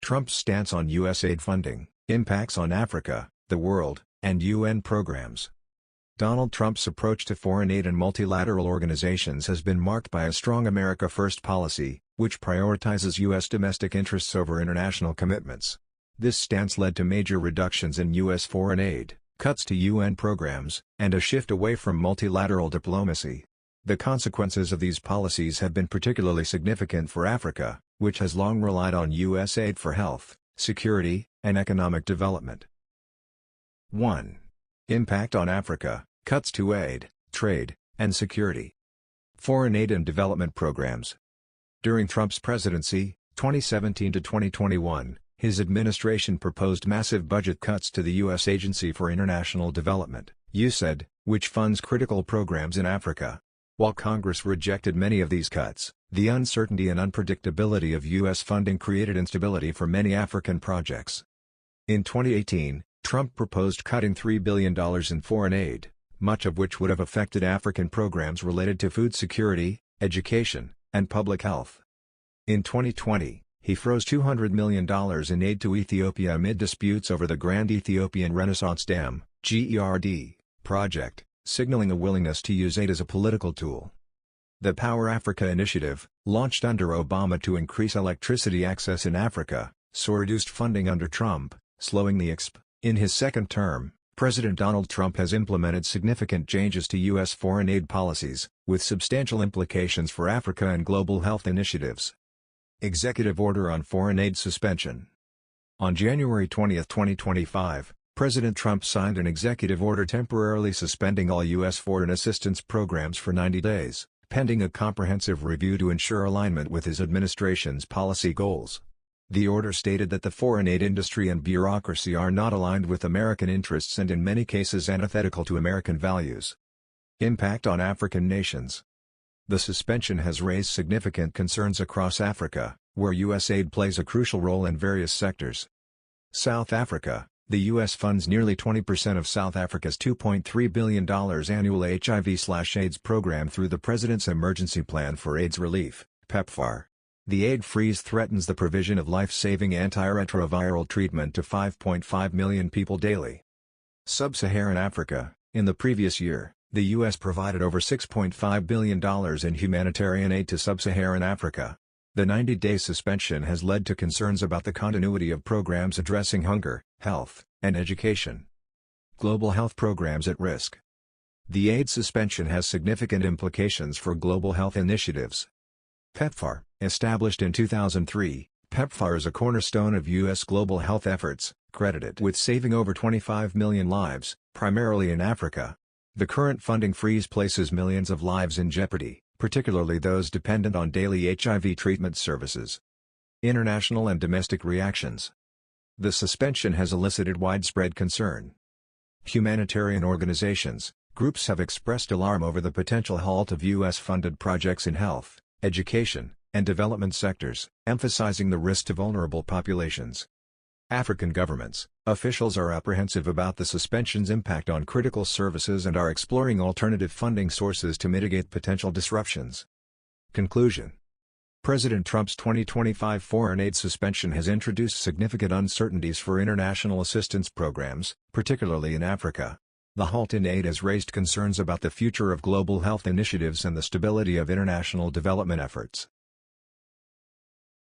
Trump's stance on U.S. aid funding, impacts on Africa, the world, and UN programs. Donald Trump's approach to foreign aid and multilateral organizations has been marked by a strong America First policy, which prioritizes U.S. domestic interests over international commitments. This stance led to major reductions in U.S. foreign aid, cuts to UN programs, and a shift away from multilateral diplomacy. The consequences of these policies have been particularly significant for Africa, which has long relied on U.S. aid for health, security, and economic development. 1. Impact on Africa, cuts to aid, trade, and security. Foreign aid and development programs. During Trump's presidency, 2017 to 2021, his administration proposed massive budget cuts to the U.S. Agency for International Development, USAID, which funds critical programs in Africa. While Congress rejected many of these cuts, the uncertainty and unpredictability of U.S. funding created instability for many African projects. In 2018, Trump proposed cutting $3 billion in foreign aid, much of which would have affected African programs related to food security, education, and public health. In 2020, he froze $200 million in aid to Ethiopia amid disputes over the Grand Ethiopian Renaissance Dam (GERD) project, signaling a willingness to use aid as a political tool. The Power Africa initiative, launched under Obama to increase electricity access in Africa, saw reduced funding under Trump, slowing the exp. In his second term, President Donald Trump has implemented significant changes to U.S. foreign aid policies, with substantial implications for Africa and global health initiatives. Executive Order on Foreign Aid Suspension. On January 20, 2025, President Trump signed an executive order temporarily suspending all U.S. foreign assistance programs for 90 days, pending a comprehensive review to ensure alignment with his administration's policy goals. The order stated that the foreign aid industry and bureaucracy are not aligned with American interests and in many cases antithetical to American values. Impact on African nations. The suspension has raised significant concerns across Africa, where U.S. aid plays a crucial role in various sectors. South Africa. The U.S. funds nearly 20% of South Africa's $2.3 billion annual HIV/AIDS program through the President's Emergency Plan for AIDS Relief, PEPFAR. The aid freeze threatens the provision of life-saving antiretroviral treatment to 5.5 million people daily. Sub-Saharan Africa. In the previous year, the U.S. provided over $6.5 billion in humanitarian aid to Sub-Saharan Africa. The 90-day suspension has led to concerns about the continuity of programs addressing hunger, health, and education. Global health programs at risk. The aid suspension has significant implications for global health initiatives. PEPFAR, established in 2003, PEPFAR is a cornerstone of U.S. global health efforts, credited with saving over 25 million lives, primarily in Africa. The current funding freeze places millions of lives in jeopardy, particularly those dependent on daily HIV treatment services. International and domestic reactions. The suspension has elicited widespread concern. Humanitarian organizations, groups have expressed alarm over the potential halt of U.S.-funded projects in health, education, and development sectors, emphasizing the risk to vulnerable populations. African governments, officials are apprehensive about the suspension's impact on critical services and are exploring alternative funding sources to mitigate potential disruptions. Conclusion. President Trump's 2025 foreign aid suspension has introduced significant uncertainties for international assistance programs, particularly in Africa. The halt in aid has raised concerns about the future of global health initiatives and the stability of international development efforts.